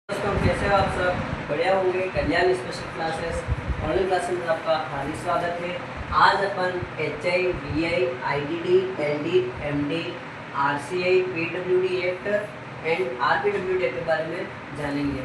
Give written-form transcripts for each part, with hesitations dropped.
दोस्तों कैसे हो आप सब? बढ़िया होंगे। Kalyan special classes online classes में आपका हार्दिक स्वागत है। आज अपन H I, V I, I D D, L D, M D, R C I, P W D act and R P W D act के बारे में जानेंगे।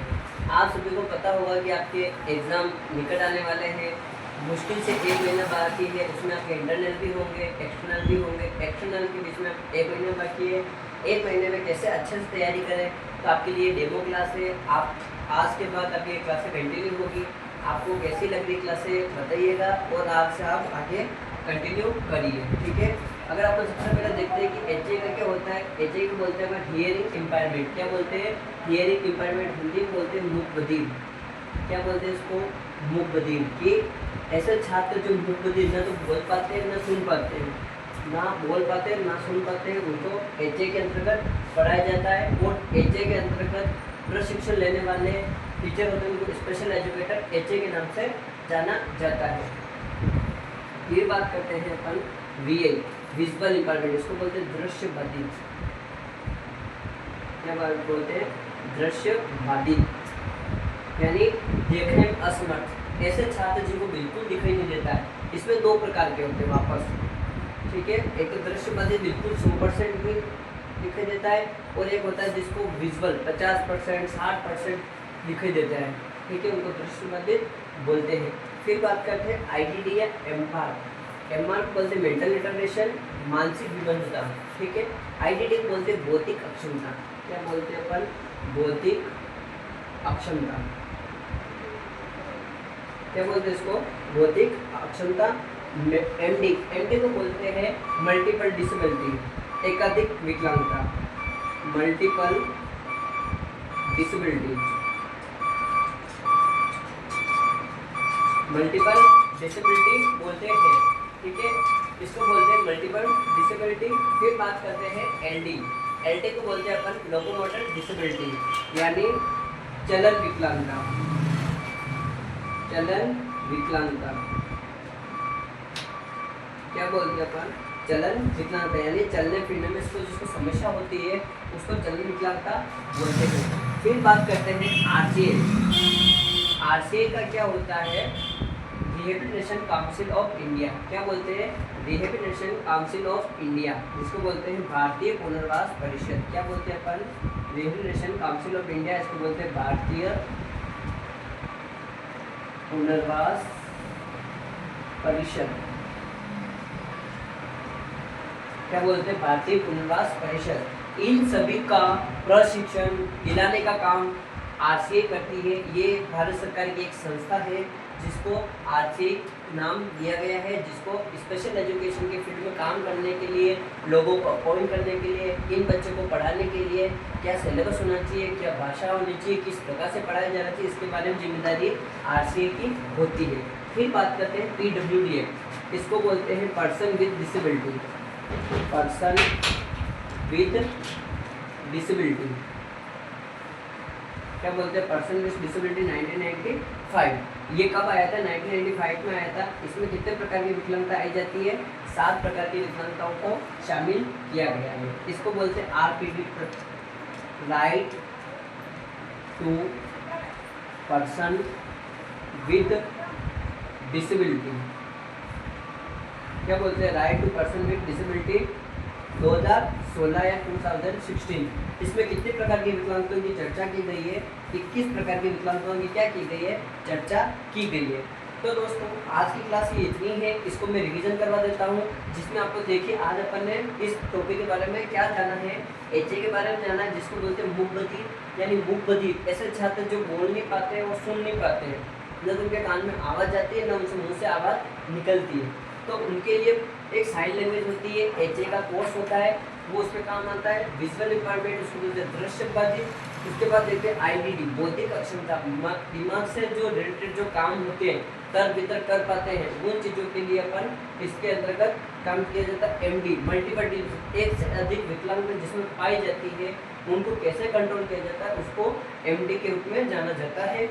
आप सभी को पता होगा कि आपके एग्ज़ाम निकट आने वाले हैं। मुश्किल से एक महीना बाकी है। उसमें आपके इंटरनल भी होंगे, एक्सटर्नल भी होंगे। एक्सटर्नल के बीच में एक महीना बाकी है। एक महीने में कैसे अच्छे से तैयारी करें, तो आपके लिए डेमो क्लास है। आप आज के बाद आपकी क्लासें कंटिन्यू होगी। आपको कैसी लग रही क्लासें बताइएगा और आज से आप आगे कंटिन्यू करिए, ठीक है। अगर आपको सबसे पहले देखते हैं कि एच का क्या होता है। एच को बोलते हैं हियरिंग इम्पायरमेंट। क्या बोलते हैं? हियरिंग इम्पायरमेंट। हिंदी में बोलते हैं मूक बधिर। क्या बोलते हैं इसको? मूक बधिर। कि ऐसे छात्र जो मूक बधिर ना तो बोल पाते हैं ना सुन पाते हैं, ना बोल पाते हैं ना सुन पाते हैं, उनको एच के अंतर्गत पढ़ाया जाता है। और एच के अंतर्गत प्रशिक्षण लेने वाले टीचर होते हैं, उनको स्पेशल एजुकेटर एच के नाम से जाना जाता है। फिर बात करते हैं अपन वी आई, विजुअल इम्पायरमेंट। इसको बोलते हैं दृश्य बाधित। क्या बात बोलते हैं? दृश्य बाधित, यानी देखने में असमर्थ। ऐसे छात्र जिनको बिल्कुल दिखाई नहीं देता है। इसमें दो प्रकार के होते हैं वापस, ठीक है। एक तो दृश्य बाधित बिल्कुल 100% भी दिखाई देता है, और एक होता है जिसको विजुअल 50%, 60% दिखाई देता है, ठीक है। उनको दृश्य बाधित बोलते हैं। फिर बात करते हैं आईडीडी या एमआर। एमआर को बोलते हैं मेंटल रिटार्डेशन, मानसिक विभंगता, ठीक है। आईडीडी को बोलते हैं भौतिक अक्षमता। क्या बोलते हैं अपन? भौतिक अक्षमता। क्या बोलते हैं इसको? भौतिक अक्षमता। एमडी को बोलते हैं मल्टीपल डिसेबिलिटी, एकाधिक विकलांगता। मल्टीपल डिसेबिलिटी, मल्टीपल डिसेबिलिटी बोलते हैं, ठीक है। इसको बोलते हैं मल्टीपल डिसेबिलिटी। फिर बात करते हैं एलडी। एलडी को बोलते हैं अपन लोकोमोटर डिसेबिलिटी, यानी चलन विकलांगता। चलन विकलांगता। क्या बोलते हैं अपन? चलन विकलांगता, यानी चलने फिरने में जिसको समस्या होती है उसको चलन विकलांगता बोलते हैं। फिर बात करते हैं आरसीए। आरसीए का क्या होता है? Rehabilitation council of India. क्या बोलते हैं? रिहेबिलिटेशन काउंसिल ऑफ इंडिया, जिसको बोलते हैं भारतीय पुनर्वास परिषद। क्या बोलते हैं अपन? रिहेबिलिटेशन काउंसिल ऑफ इंडिया, इसको बोलते हैं भारतीय पुनर्वास परिषद। क्या बोलते हैं? भारतीय पुनर्वास परिषद। इन सभी का प्रशिक्षण दिलाने का काम आरसीए करती है। ये भारत सरकार की एक संस्था है जिसको आरसीए नाम दिया गया है, जिसको स्पेशल एजुकेशन के फील्ड में काम करने के लिए, लोगों को अपॉइंट करने के लिए, इन बच्चों को पढ़ाने के लिए क्या सिलेबस होना चाहिए, क्या भाषा होनी चाहिए, किस प्रकार से पढ़ाया जाना चाहिए, इसके बारे में जिम्मेदारी आरसीए की होती है। फिर बात करते हैं पीडब्ल्यूडी एक्ट। इसको बोलते हैं person with disability. Person with disability. क्या बोलते हैं? Person with disability 1995। ये कब आया था? 1995 में आया था। इसमें कितने प्रकार की विकलांगता आई जाती है? 7 प्रकार की विकलांगताओं को शामिल किया गया है। इसको बोलते हैं RPD, right to person with disability. क्या बोलते हैं? Right to person with disability 2016 या 2016। इसमें कितने प्रकार की विकलांगताओं की चर्चा की गई है? 21 प्रकार की विकलांगताओं की क्या की गई है? चर्चा की गई है। तो दोस्तों आज की क्लास ये इतनी है। इसको मैं रिवीजन करवा देता हूँ, जिसमें आपको देखिए आज अपन ने इस टॉपिक के बारे में क्या जाना है। एचए के बारे में जाना है, जिसको बोलते हैं मूक बधिर, यानी मूक बधिर ऐसे छात्र जो बोल नहीं पाते हैं और सुन नहीं पाते हैं, न तो उनके कान में आवाज़ जाती है न उनसे मुँह से आवाज़ निकलती है। तो उनके लिए एक साइन लैंग्वेज होती है, एचए का कोर्स होता है, वो उसमें काम आता है। विजुअल इम्पायरमेंट, उसको बोलते हैं दृश्य बाधित। उसके बाद देखते हैं आईडीडी, बौद्धिक अक्षमता। दिमाग से जो रिलेटेड जो काम होते हैं, तर्क वितर्क कर पाते हैं, उन चीज़ों के लिए अपन इसके अंतर्गत काम किया जाता है। एमडी, मल्टीपल, एक से अधिक विकलांगता जिसमें पाई जाती है, उनको कैसे कंट्रोल किया जाता है, उसको एमडी के रूप में जाना जाता है।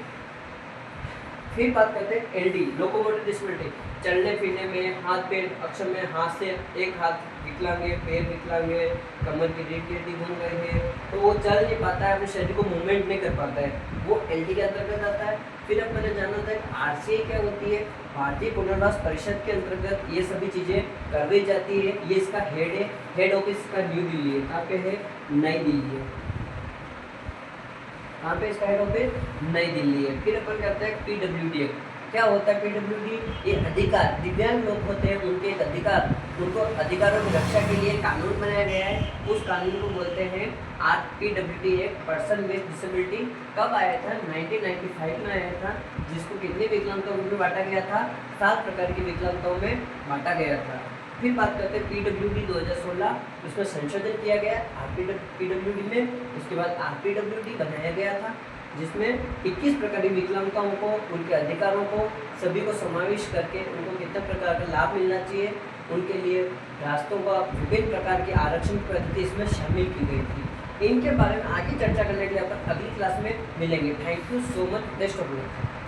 फिर बात करते हैं एलडी, लोकोमोटर डिसेबिलिटी। चलने फिरने में, हाथ पैर अक्षर में, हाथ से एक हाथ विकलांग है, पैर विकलांग है, कमर की रीढ़ की हड्डी घूम गई है, तो वो चल नहीं पाता है, अपने शरीर को मूवमेंट नहीं कर पाता है, वो एलडी के अंतर्गत आता है। फिर अपन ने जाना था कि आरसीआई क्या होती है, भारतीय पुनर्वास परिषद के अंतर्गत ये सभी चीज़ें करवाई जाती है। ये इसका हेड है, हेड ऑफिस इसका न्यू दिल्ली है। कहाँ पे है? नई दिल्ली है। कहाँ पे इसका हेड ऑफिस? नई दिल्ली है। फिर अपन करते हैं पीडब्ल्यूडी एक्ट। क्या होता है पीडब्ल्यूडी? ये अधिकार, दिव्यांग लोग होते हैं उनके एक अधिकार, उनको अधिकारों की रक्षा के लिए कानून बनाया गया है। उस कानून को बोलते हैं PWD act, person with disability. कब आया था? 1995 में आया था, जिसको कितनी विकलांगताओं में बांटा गया था? 7 प्रकार की विकलांगताओं में बांटा गया था। फिर बात करते हैं पीडब्ल्यूडी 2016, उसमें संशोधन किया गया पीडब्ल्यूडी में। उसके बाद आरपीडब्ल्यूडी बनाया गया था, जिसमें 21 प्रकार की विकलांगताओं को, उनके अधिकारों को, सभी को समावेश करके उनको कितने प्रकार का लाभ मिलना चाहिए, उनके लिए रास्तों का विभिन्न प्रकार की आरक्षण पद्धति इसमें शामिल की गई थी। इनके बारे में आगे चर्चा करने के लिए अपन अगली क्लास में मिलेंगे। Thank you so much. Best of luck.